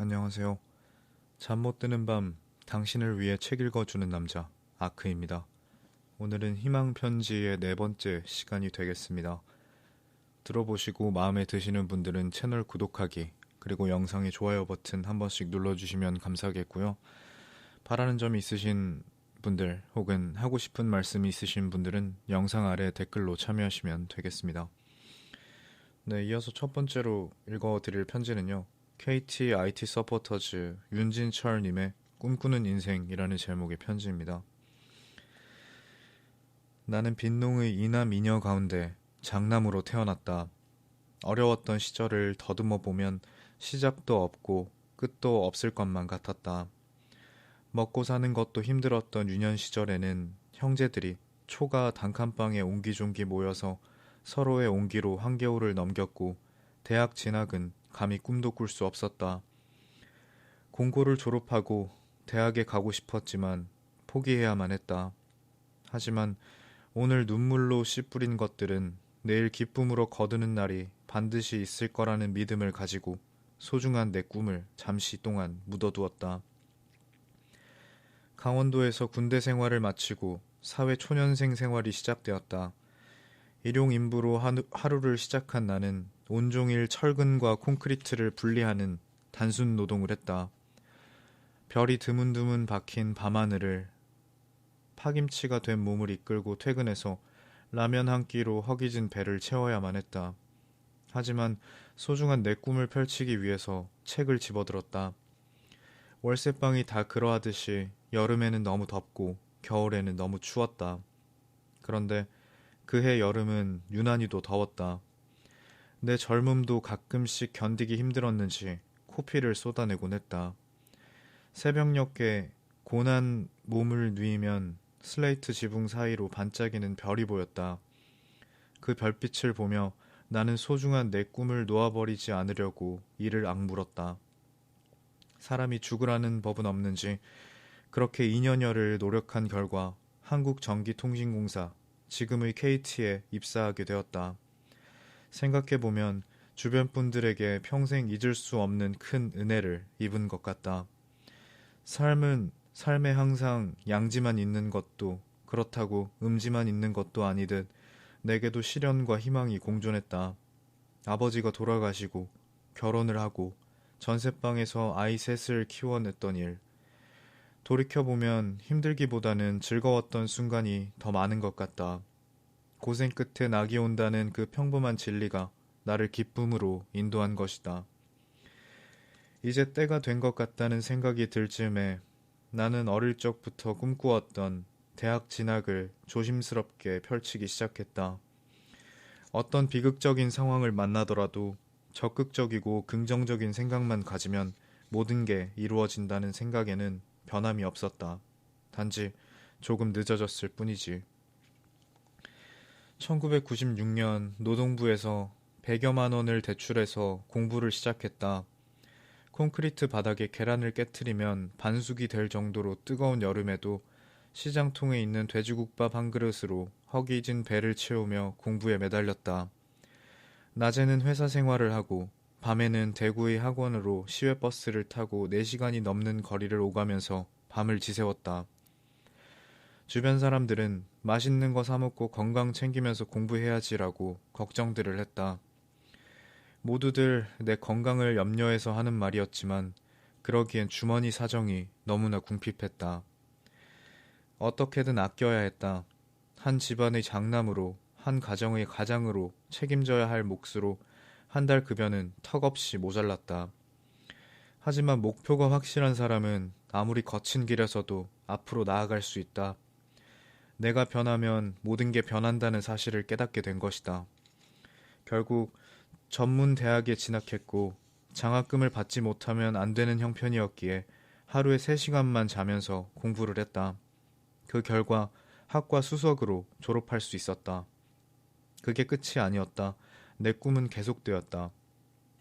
안녕하세요. 잠 못 드는 밤 당신을 위해 책 읽어주는 남자 아크입니다. 오늘은 희망 편지의 네 번째 시간이 되겠습니다. 들어보시고 마음에 드시는 분들은 채널 구독하기 그리고 영상의 좋아요 버튼 한 번씩 눌러주시면 감사하겠고요. 바라는 점이 있으신 분들 혹은 하고 싶은 말씀이 있으신 분들은 영상 아래 댓글로 참여하시면 되겠습니다. 네, 이어서 첫 번째로 읽어드릴 편지는요. KT IT 서포터즈 윤진철님의 꿈꾸는 인생이라는 제목의 편지입니다. 나는 빈농의 이남 이녀 가운데 장남으로 태어났다. 어려웠던 시절을 더듬어 보면 시작도 없고 끝도 없을 것만 같았다. 먹고 사는 것도 힘들었던 유년 시절에는 형제들이 초가 단칸방에 옹기종기 모여서 서로의 온기로 한겨울을 넘겼고 대학 진학은 감히 꿈도 꿀 수 없었다. 공고를 졸업하고 대학에 가고 싶었지만 포기해야만 했다. 하지만 오늘 눈물로 씨 뿌린 것들은 내일 기쁨으로 거두는 날이 반드시 있을 거라는 믿음을 가지고 소중한 내 꿈을 잠시 동안 묻어두었다. 강원도에서 군대 생활을 마치고 사회 초년생 생활이 시작되었다. 일용 인부로 하루를 시작한 나는 온종일 철근과 콘크리트를 분리하는 단순 노동을 했다. 별이 드문드문 박힌 밤하늘을 파김치가 된 몸을 이끌고 퇴근해서 라면 한 끼로 허기진 배를 채워야만 했다. 하지만 소중한 내 꿈을 펼치기 위해서 책을 집어들었다. 월세방이 다 그러하듯이 여름에는 너무 덥고 겨울에는 너무 추웠다. 그런데 그해 여름은 유난히도 더웠다. 내 젊음도 가끔씩 견디기 힘들었는지 코피를 쏟아내곤 했다. 새벽녘에 고난 몸을 누이면 슬레이트 지붕 사이로 반짝이는 별이 보였다. 그 별빛을 보며 나는 소중한 내 꿈을 놓아버리지 않으려고 이를 악물었다. 사람이 죽으라는 법은 없는지 그렇게 2년여를 노력한 결과 한국전기통신공사, 지금의 KT에 입사하게 되었다. 생각해보면 주변 분들에게 평생 잊을 수 없는 큰 은혜를 입은 것 같다. 삶은 삶에 항상 양지만 있는 것도 그렇다고 음지만 있는 것도 아니듯 내게도 시련과 희망이 공존했다. 아버지가 돌아가시고 결혼을 하고 전셋방에서 아이 셋을 키워냈던 일. 돌이켜보면 힘들기보다는 즐거웠던 순간이 더 많은 것 같다. 고생 끝에 낙이 온다는 그 평범한 진리가 나를 기쁨으로 인도한 것이다. 이제 때가 된 것 같다는 생각이 들 즈음에 나는 어릴 적부터 꿈꾸었던 대학 진학을 조심스럽게 펼치기 시작했다. 어떤 비극적인 상황을 만나더라도 적극적이고 긍정적인 생각만 가지면 모든 게 이루어진다는 생각에는 변함이 없었다. 단지 조금 늦어졌을 뿐이지. 1996년 노동부에서 100여만 원을 대출해서 공부를 시작했다. 콘크리트 바닥에 계란을 깨트리면 반숙이 될 정도로 뜨거운 여름에도 시장통에 있는 돼지국밥 한 그릇으로 허기진 배를 채우며 공부에 매달렸다. 낮에는 회사 생활을 하고 밤에는 대구의 학원으로 시외버스를 타고 4시간이 넘는 거리를 오가면서 밤을 지새웠다. 주변 사람들은 맛있는 거 사 먹고 건강 챙기면서 공부해야지라고 걱정들을 했다. 모두들 내 건강을 염려해서 하는 말이었지만 그러기엔 주머니 사정이 너무나 궁핍했다. 어떻게든 아껴야 했다. 한 집안의 장남으로, 한 가정의 가장으로 책임져야 할 몫으로 한 달 급여는 턱없이 모자랐다. 하지만 목표가 확실한 사람은 아무리 거친 길에서도 앞으로 나아갈 수 있다. 내가 변하면 모든 게 변한다는 사실을 깨닫게 된 것이다. 결국 전문 대학에 진학했고 장학금을 받지 못하면 안 되는 형편이었기에 하루에 3시간만 자면서 공부를 했다. 그 결과 학과 수석으로 졸업할 수 있었다. 그게 끝이 아니었다. 내 꿈은 계속되었다.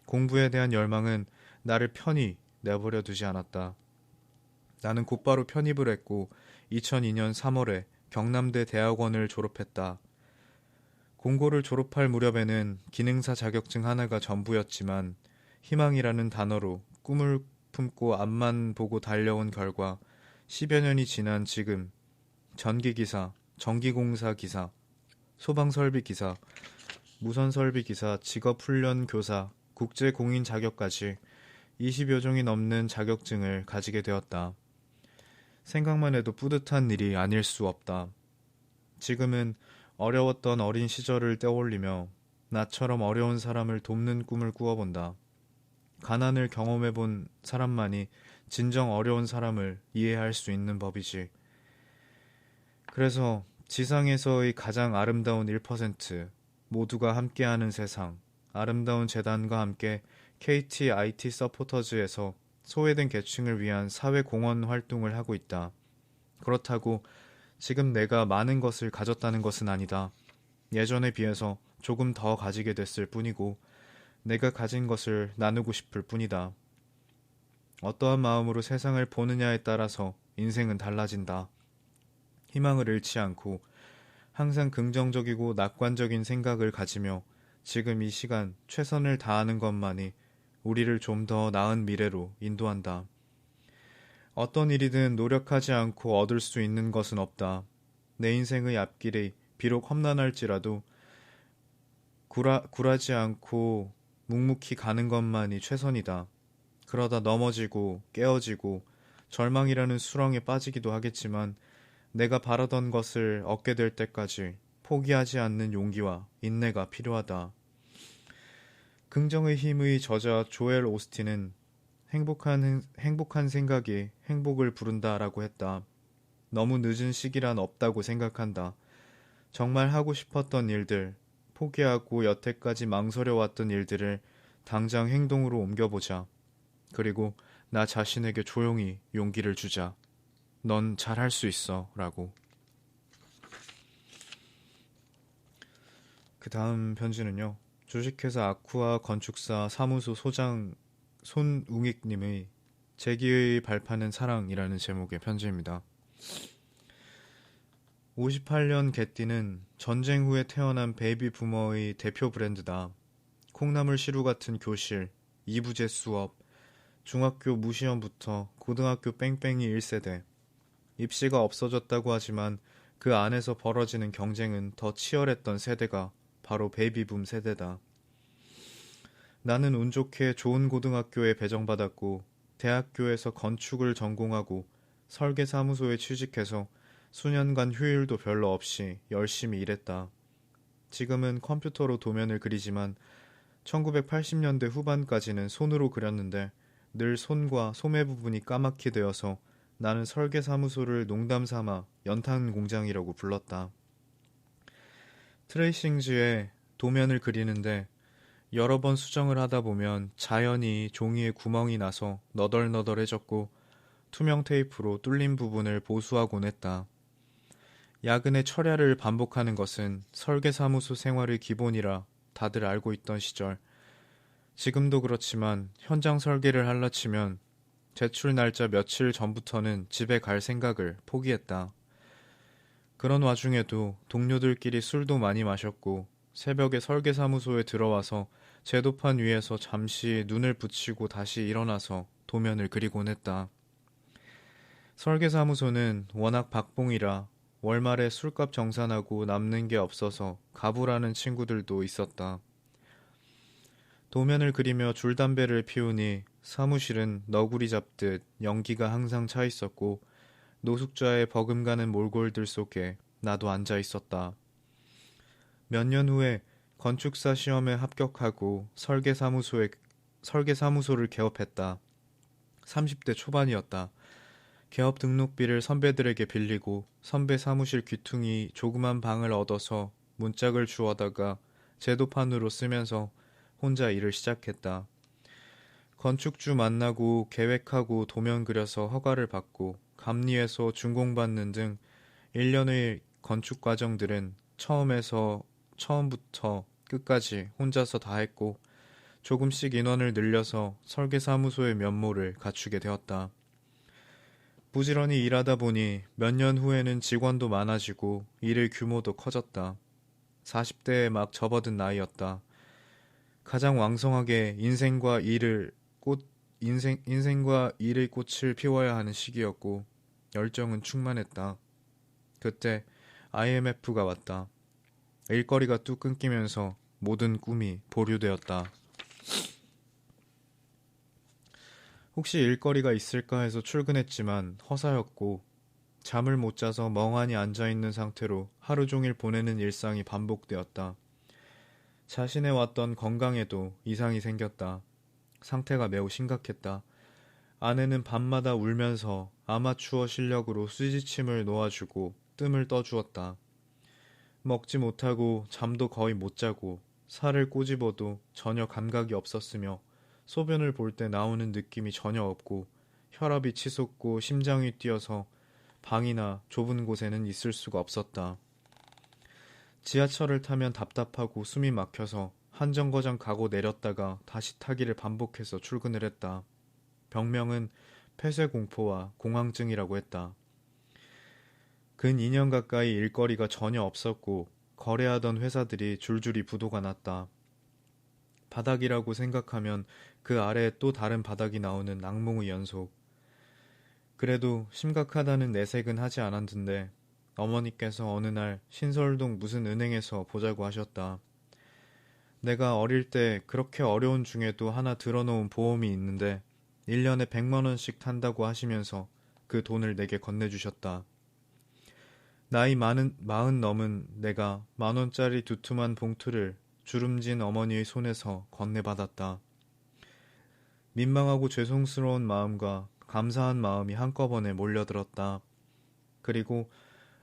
공부에 대한 열망은 나를 편히 내버려 두지 않았다. 나는 곧바로 편입을 했고 2002년 3월에 경남대 대학원을 졸업했다. 공고를 졸업할 무렵에는 기능사 자격증 하나가 전부였지만 희망이라는 단어로 꿈을 품고 앞만 보고 달려온 결과 10여 년이 지난 지금 전기기사, 전기공사 기사, 소방설비 기사, 무선설비 기사, 직업훈련 교사, 국제공인 자격까지 20여 종이 넘는 자격증을 가지게 되었다. 생각만 해도 뿌듯한 일이 아닐 수 없다. 지금은 어려웠던 어린 시절을 떠올리며 나처럼 어려운 사람을 돕는 꿈을 꾸어본다. 가난을 경험해본 사람만이 진정 어려운 사람을 이해할 수 있는 법이지. 그래서 지상에서의 가장 아름다운 1%, 모두가 함께하는 세상, 아름다운 재단과 함께 KT IT 서포터즈에서 소외된 계층을 위한 사회공헌 활동을 하고 있다. 그렇다고 지금 내가 많은 것을 가졌다는 것은 아니다. 예전에 비해서 조금 더 가지게 됐을 뿐이고 내가 가진 것을 나누고 싶을 뿐이다. 어떠한 마음으로 세상을 보느냐에 따라서 인생은 달라진다. 희망을 잃지 않고 항상 긍정적이고 낙관적인 생각을 가지며 지금 이 시간 최선을 다하는 것만이 우리를 좀 더 나은 미래로 인도한다. 어떤 일이든 노력하지 않고 얻을 수 있는 것은 없다. 내 인생의 앞길이 비록 험난할지라도 굴하지 않고 묵묵히 가는 것만이 최선이다. 그러다 넘어지고 깨어지고 절망이라는 수렁에 빠지기도 하겠지만 내가 바라던 것을 얻게 될 때까지 포기하지 않는 용기와 인내가 필요하다. 긍정의 힘의 저자 조엘 오스틴은 행복한 생각이 행복을 부른다라고 했다. 너무 늦은 시기란 없다고 생각한다. 정말 하고 싶었던 일들, 포기하고 여태까지 망설여왔던 일들을 당장 행동으로 옮겨보자. 그리고 나 자신에게 조용히 용기를 주자. 넌 잘할 수 있어 라고. 그 다음 편지는요. 주식회사 아쿠아 건축사 사무소 소장 손웅익님의 재기의 발판은 사랑이라는 제목의 편지입니다. 58년 개띠는 전쟁 후에 태어난 베이비 부머의 대표 브랜드다. 콩나물 시루 같은 교실, 이부제 수업, 중학교 무시험부터 고등학교 뺑뺑이 1세대. 입시가 없어졌다고 하지만 그 안에서 벌어지는 경쟁은 더 치열했던 세대가 바로 베이비붐 세대다. 나는 운 좋게 좋은 고등학교에 배정받았고 대학교에서 건축을 전공하고 설계사무소에 취직해서 수년간 휴일도 별로 없이 열심히 일했다. 지금은 컴퓨터로 도면을 그리지만 1980년대 후반까지는 손으로 그렸는데 늘 손과 소매 부분이 까맣게 되어서 나는 설계사무소를 농담삼아 연탄 공장이라고 불렀다. 트레이싱지에 도면을 그리는데 여러 번 수정을 하다 보면 자연히 종이에 구멍이 나서 너덜너덜해졌고 투명 테이프로 뚫린 부분을 보수하곤 했다. 야근의 철야를 반복하는 것은 설계사무소 생활의 기본이라 다들 알고 있던 시절. 지금도 그렇지만 현장 설계를 할라치면 제출 날짜 며칠 전부터는 집에 갈 생각을 포기했다. 그런 와중에도 동료들끼리 술도 많이 마셨고 새벽에 설계사무소에 들어와서 제도판 위에서 잠시 눈을 붙이고 다시 일어나서 도면을 그리곤 했다. 설계사무소는 워낙 박봉이라 월말에 술값 정산하고 남는 게 없어서 가부라는 친구들도 있었다. 도면을 그리며 줄담배를 피우니 사무실은 너구리 잡듯 연기가 항상 차 있었고 노숙자의 버금가는 몰골들 속에 나도 앉아 있었다. 몇 년 후에 건축사 시험에 합격하고 설계사무소를 개업했다. 30대 초반이었다. 개업 등록비를 선배들에게 빌리고 선배 사무실 귀퉁이 조그만 방을 얻어서 문짝을 주워다가 제도판으로 쓰면서 혼자 일을 시작했다. 건축주 만나고 계획하고 도면 그려서 허가를 받고 감리해서 준공받는 등 1년의 건축 과정들은 처음부터 끝까지 혼자서 다 했고 조금씩 인원을 늘려서 설계사무소의 면모를 갖추게 되었다. 부지런히 일하다 보니 몇 년 후에는 직원도 많아지고 일의 규모도 커졌다. 40대에 막 접어든 나이였다. 가장 왕성하게 인생과 일을 인생과 일의 꽃을 피워야 하는 시기였고 열정은 충만했다. 그때 IMF가 왔다. 일거리가 뚝 끊기면서 모든 꿈이 보류되었다. 혹시 일거리가 있을까 해서 출근했지만 허사였고 잠을 못 자서 멍하니 앉아있는 상태로 하루 종일 보내는 일상이 반복되었다. 자신의 왔던 건강에도 이상이 생겼다. 상태가 매우 심각했다. 아내는 밤마다 울면서 아마추어 실력으로 수지침을 놓아주고 뜸을 떠주었다. 먹지 못하고 잠도 거의 못 자고 살을 꼬집어도 전혀 감각이 없었으며 소변을 볼 때 나오는 느낌이 전혀 없고 혈압이 치솟고 심장이 뛰어서 방이나 좁은 곳에는 있을 수가 없었다. 지하철을 타면 답답하고 숨이 막혀서 한 정거장 가고 내렸다가 다시 타기를 반복해서 출근을 했다. 병명은 폐쇄공포와 공황증이라고 했다. 근 2년 가까이 일거리가 전혀 없었고 거래하던 회사들이 줄줄이 부도가 났다. 바닥이라고 생각하면 그 아래에 또 다른 바닥이 나오는 악몽의 연속. 그래도 심각하다는 내색은 하지 않았는데 어머니께서 어느 날 신설동 무슨 은행에서 보자고 하셨다. 내가 어릴 때 그렇게 어려운 중에도 하나 들어놓은 보험이 있는데 1년에 100만 원씩 탄다고 하시면서 그 돈을 내게 건네주셨다. 나이 마흔 넘은 내가 10,000원짜리 두툼한 봉투를 주름진 어머니의 손에서 건네받았다. 민망하고 죄송스러운 마음과 감사한 마음이 한꺼번에 몰려들었다. 그리고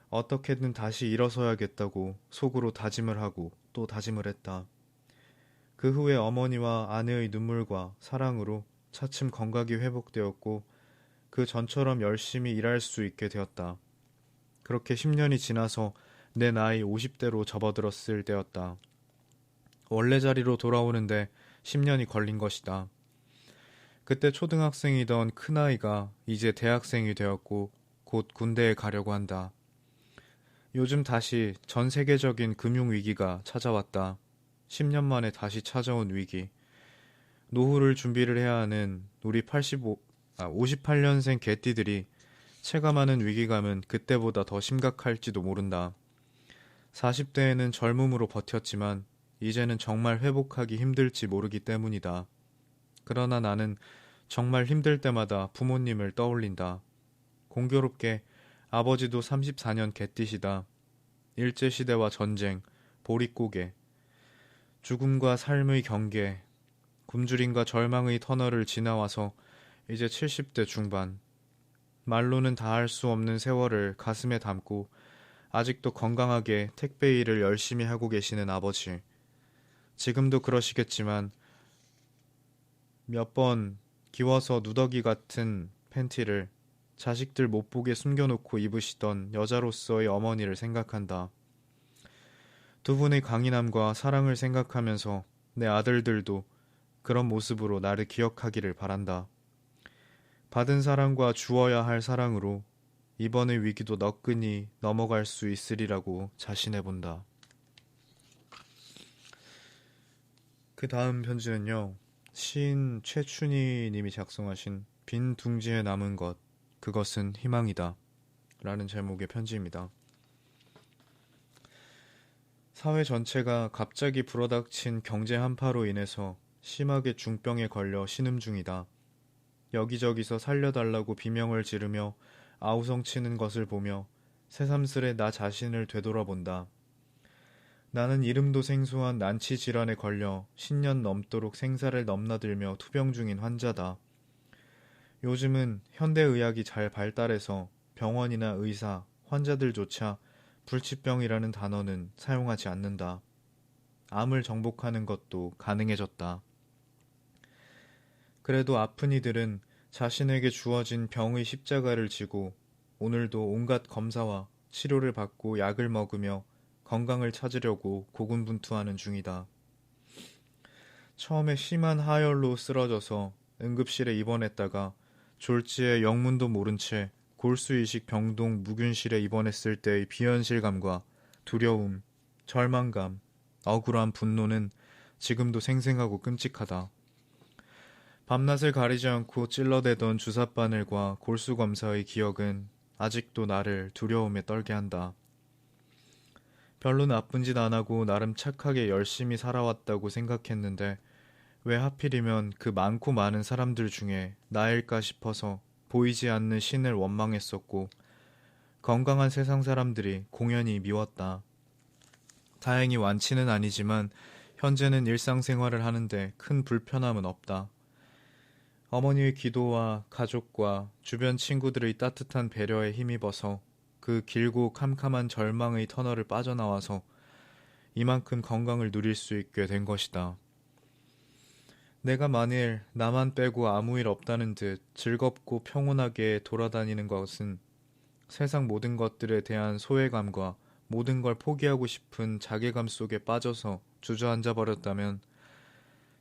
어떻게든 다시 일어서야겠다고 속으로 다짐을 하고 또 다짐을 했다. 그 후에 어머니와 아내의 눈물과 사랑으로 차츰 건강이 회복되었고 그 전처럼 열심히 일할 수 있게 되었다. 그렇게 10년이 지나서 내 나이 50대로 접어들었을 때였다. 원래 자리로 돌아오는데 10년이 걸린 것이다. 그때 초등학생이던 큰아이가 이제 대학생이 되었고 곧 군대에 가려고 한다. 요즘 다시 전 세계적인 금융위기가 찾아왔다. 10년 만에 다시 찾아온 위기. 노후를 준비를 해야 하는 우리 58년생 개띠들이 체감하는 위기감은 그때보다 더 심각할지도 모른다. 40대에는 젊음으로 버텼지만 이제는 정말 회복하기 힘들지 모르기 때문이다. 그러나 나는 정말 힘들 때마다 부모님을 떠올린다. 공교롭게 아버지도 34년 개띠시다. 일제시대와 전쟁, 보릿고개, 죽음과 삶의 경계, 굶주림과 절망의 터널을 지나와서 이제 70대 중반. 말로는 다할 수 없는 세월을 가슴에 담고 아직도 건강하게 택배 일을 열심히 하고 계시는 아버지. 지금도 그러시겠지만 몇 번 기워서 누더기 같은 팬티를 자식들 못 보게 숨겨놓고 입으시던 여자로서의 어머니를 생각한다. 두 분의 강인함과 사랑을 생각하면서 내 아들들도 그런 모습으로 나를 기억하기를 바란다. 받은 사랑과 주어야 할 사랑으로 이번의 위기도 너끈히 넘어갈 수 있으리라고 자신해본다. 그 다음 편지는요. 시인 최춘희 님이 작성하신 빈 둥지에 남은 것, 그것은 희망이다 라는 제목의 편지입니다. 사회 전체가 갑자기 불어닥친 경제 한파로 인해서 심하게 중병에 걸려 신음 중이다. 여기저기서 살려달라고 비명을 지르며 아우성치는 것을 보며 새삼스레 나 자신을 되돌아본다. 나는 이름도 생소한 난치 질환에 걸려 10년 넘도록 생사를 넘나들며 투병 중인 환자다. 요즘은 현대의학이 잘 발달해서 병원이나 의사, 환자들조차 불치병이라는 단어는 사용하지 않는다. 암을 정복하는 것도 가능해졌다. 그래도 아픈 이들은 자신에게 주어진 병의 십자가를 지고 오늘도 온갖 검사와 치료를 받고 약을 먹으며 건강을 찾으려고 고군분투하는 중이다. 처음에 심한 하열로 쓰러져서 응급실에 입원했다가 졸지에 영문도 모른 채 골수이식 병동 무균실에 입원했을 때의 비현실감과 두려움, 절망감, 억울한 분노는 지금도 생생하고 끔찍하다. 밤낮을 가리지 않고 찔러대던 주삿바늘과 골수검사의 기억은 아직도 나를 두려움에 떨게 한다. 별로 나쁜 짓 안 하고 나름 착하게 열심히 살아왔다고 생각했는데 왜 하필이면 그 많고 많은 사람들 중에 나일까 싶어서 보이지 않는 신을 원망했었고 건강한 세상 사람들이 공연히 미웠다. 다행히 완치는 아니지만 현재는 일상생활을 하는데 큰 불편함은 없다. 어머니의 기도와 가족과 주변 친구들의 따뜻한 배려에 힘입어서 그 길고 캄캄한 절망의 터널을 빠져나와서 이만큼 건강을 누릴 수 있게 된 것이다. 내가 만일 나만 빼고 아무 일 없다는 듯 즐겁고 평온하게 돌아다니는 것은 세상 모든 것들에 대한 소외감과 모든 걸 포기하고 싶은 자괴감 속에 빠져서 주저앉아 버렸다면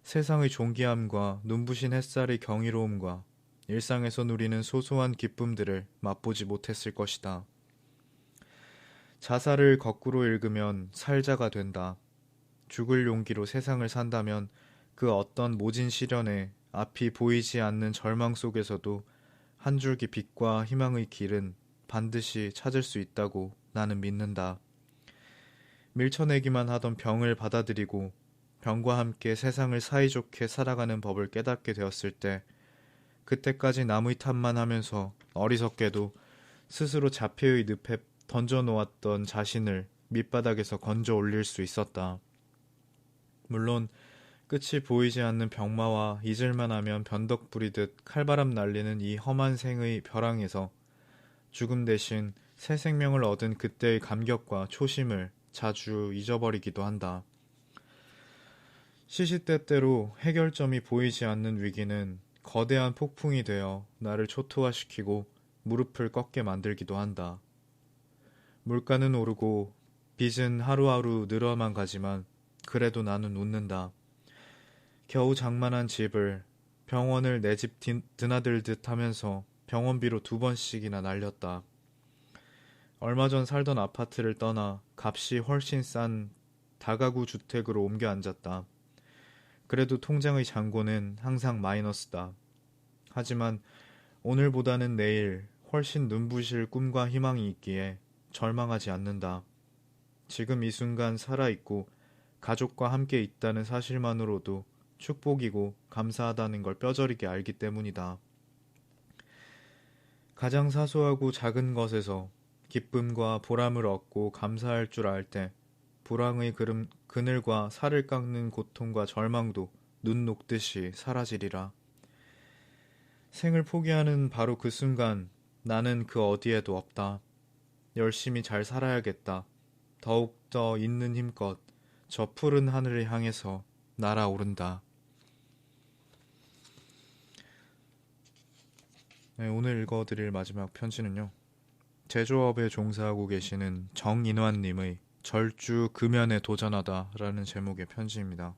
세상의 존귀함과 눈부신 햇살의 경이로움과 일상에서 누리는 소소한 기쁨들을 맛보지 못했을 것이다. 자사를 거꾸로 읽으면 살자가 된다. 죽을 용기로 세상을 산다면 그 어떤 모진 시련에 앞이 보이지 않는 절망 속에서도 한 줄기 빛과 희망의 길은 반드시 찾을 수 있다고 나는 믿는다. 밀쳐내기만 하던 병을 받아들이고 병과 함께 세상을 사이좋게 살아가는 법을 깨닫게 되었을 때 그때까지 남의 탓만 하면서 어리석게도 스스로 자폐의 늪에 던져놓았던 자신을 밑바닥에서 건져 올릴 수 있었다. 물론 끝이 보이지 않는 병마와 잊을만 하면 변덕 부리듯 칼바람 날리는 이 험한 생의 벼랑에서 죽음 대신 새 생명을 얻은 그때의 감격과 초심을 자주 잊어버리기도 한다. 시시때때로 해결점이 보이지 않는 위기는 거대한 폭풍이 되어 나를 초토화시키고 무릎을 꺾게 만들기도 한다. 물가는 오르고 빚은 하루하루 늘어만 가지만 그래도 나는 웃는다. 겨우 장만한 집을 병원을 내 집 드나들듯 하면서 병원비로 2번씩이나 날렸다. 얼마 전 살던 아파트를 떠나 값이 훨씬 싼 다가구 주택으로 옮겨 앉았다. 그래도 통장의 잔고는 항상 마이너스다. 하지만 오늘보다는 내일 훨씬 눈부실 꿈과 희망이 있기에 절망하지 않는다. 지금 이 순간 살아있고 가족과 함께 있다는 사실만으로도 축복이고 감사하다는 걸 뼈저리게 알기 때문이다. 가장 사소하고 작은 것에서 기쁨과 보람을 얻고 감사할 줄 알 때 불황의 그늘과 살을 깎는 고통과 절망도 눈 녹듯이 사라지리라. 생을 포기하는 바로 그 순간 나는 그 어디에도 없다. 열심히 잘 살아야겠다. 더욱더 있는 힘껏 저 푸른 하늘을 향해서 날아오른다. 네, 오늘 읽어드릴 마지막 편지는요. 제조업에 종사하고 계시는 정인환님의 절주 금연에 도전하다 라는 제목의 편지입니다.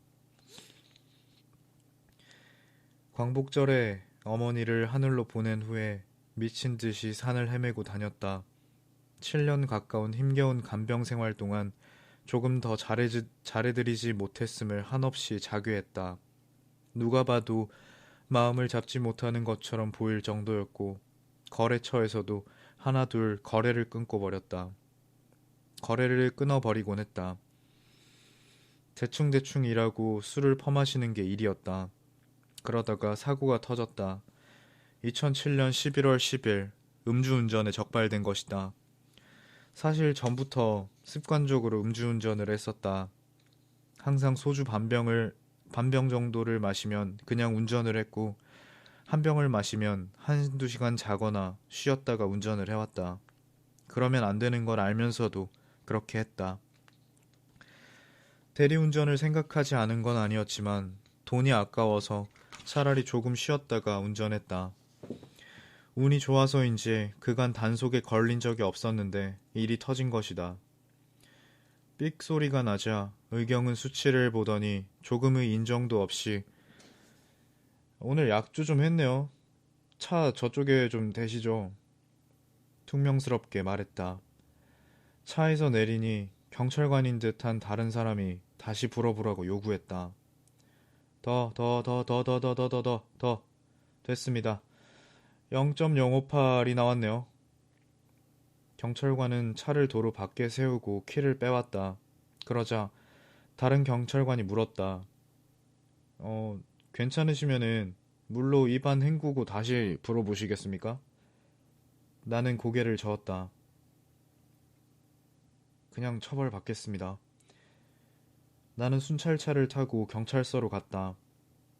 광복절에 어머니를 하늘로 보낸 후에 미친 듯이 산을 헤매고 다녔다. 7년 가까운 힘겨운 간병 생활 동안 조금 더 잘해드리지 못했음을 한없이 자괴했다. 누가 봐도 마음을 잡지 못하는 것처럼 보일 정도였고 거래처에서도 하나둘 거래를 끊고 버렸다. 거래를 끊어버리곤 했다. 대충대충 일하고 술을 퍼마시는 게 일이었다. 그러다가 사고가 터졌다. 2007년 11월 10일 음주운전에 적발된 것이다. 사실 전부터 습관적으로 음주운전을 했었다. 항상 소주 반병 정도를 마시면 그냥 운전을 했고 한 병을 마시면 한두 시간 자거나 쉬었다가 운전을 해왔다. 그러면 안 되는 걸 알면서도 그렇게 했다. 대리운전을 생각하지 않은 건 아니었지만 돈이 아까워서 차라리 조금 쉬었다가 운전했다. 운이 좋아서인지 그간 단속에 걸린 적이 없었는데 일이 터진 것이다. 삑 소리가 나자 의경은 수치를 보더니 조금의 인정도 없이 오늘 약주 좀 했네요. 차 저쪽에 좀 대시죠. 퉁명스럽게 말했다. 차에서 내리니 경찰관인 듯한 다른 사람이 다시 불어보라고 요구했다. 더. 됐습니다. 0.058이 나왔네요. 경찰관은 차를 도로 밖에 세우고 키를 빼왔다. 그러자 다른 경찰관이 물었다. 괜찮으시면은 물로 입안 헹구고 다시 불어보시겠습니까? 나는 고개를 저었다. 그냥 처벌받겠습니다. 나는 순찰차를 타고 경찰서로 갔다.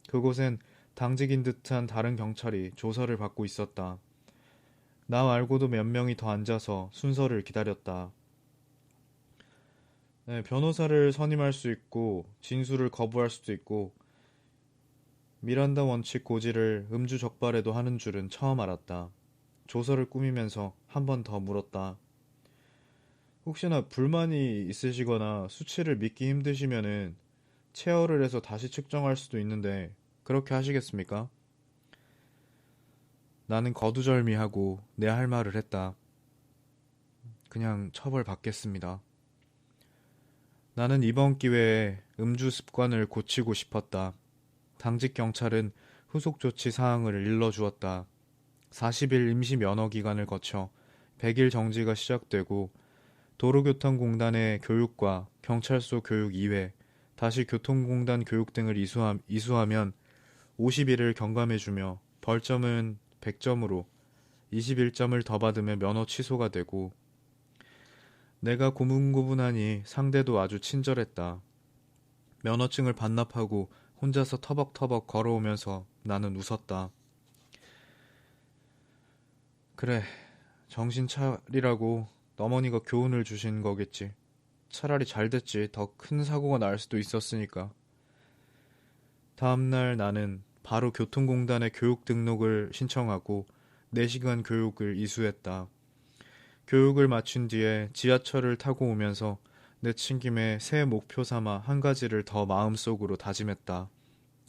그곳엔 당직인 듯한 다른 경찰이 조서를 받고 있었다. 나 말고도 몇 명이 더 앉아서 순서를 기다렸다. 네, 변호사를 선임할 수 있고 진술을 거부할 수도 있고 미란다 원칙 고지를 음주 적발에도 하는 줄은 처음 알았다. 조서를 꾸미면서 한 번 더 물었다. 혹시나 불만이 있으시거나 수치를 믿기 힘드시면은 체어를 해서 다시 측정할 수도 있는데 그렇게 하시겠습니까? 나는 거두절미하고 내 할 말을 했다. 그냥 처벌받겠습니다. 나는 이번 기회에 음주 습관을 고치고 싶었다. 당직 경찰은 후속 조치 사항을 일러주었다. 40일 임시 면허 기간을 거쳐 100일 정지가 시작되고 도로교통공단의 교육과 경찰서 교육 이외 다시 교통공단 교육 등을 이수하면 50일을 경감해주며 벌점은 100점으로 21점을 더 받으면 면허 취소가 되고 내가 고문고분하니 상대도 아주 친절했다. 면허증을 반납하고 혼자서 터벅터벅 걸어오면서 나는 웃었다. 그래, 정신 차리라고 어머니가 교훈을 주신 거겠지. 차라리 잘 됐지. 더 큰 사고가 날 수도 있었으니까. 다음날 나는 바로 교통공단에 교육 등록을 신청하고 4시간 교육을 이수했다. 교육을 마친 뒤에 지하철을 타고 오면서 내친 김에 새 목표 삼아 한 가지를 더 마음속으로 다짐했다.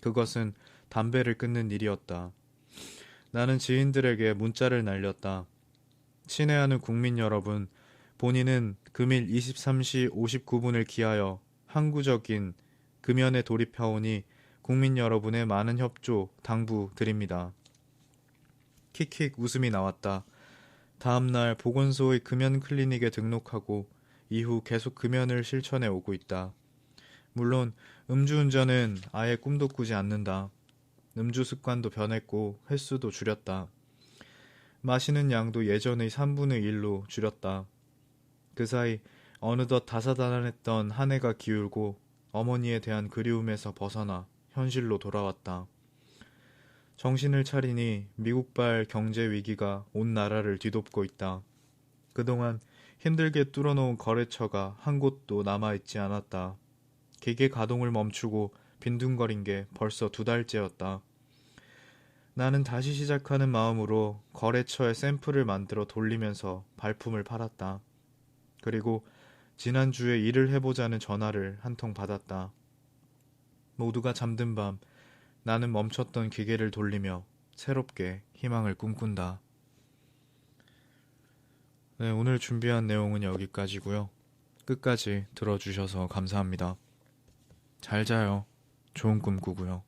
그것은 담배를 끊는 일이었다. 나는 지인들에게 문자를 날렸다. 친애하는 국민 여러분, 본인은 금일 23시 59분을 기하여 항구적인 금연에 돌입하오니 국민 여러분의 많은 협조 당부드립니다. 킥킥 웃음이 나왔다. 다음날 보건소의 금연 클리닉에 등록하고 이후 계속 금연을 실천해 오고 있다. 물론 음주운전은 아예 꿈도 꾸지 않는다. 음주 습관도 변했고 횟수도 줄였다. 마시는 양도 예전의 3분의 1로 줄였다. 그 사이 어느덧 다사다난했던 한 해가 기울고 어머니에 대한 그리움에서 벗어나 현실로 돌아왔다. 정신을 차리니 미국발 경제 위기가 온 나라를 뒤덮고 있다. 그동안 힘들게 뚫어놓은 거래처가 한 곳도 남아있지 않았다. 기계 가동을 멈추고 빈둥거린 게 벌써 2달째였다. 나는 다시 시작하는 마음으로 거래처에 샘플을 만들어 돌리면서 발품을 팔았다. 그리고 지난주에 일을 해보자는 전화를 한 통 받았다. 모두가 잠든 밤 나는 멈췄던 기계를 돌리며 새롭게 희망을 꿈꾼다. 네, 오늘 준비한 내용은 여기까지고요. 끝까지 들어주셔서 감사합니다. 잘 자요. 좋은 꿈 꾸고요.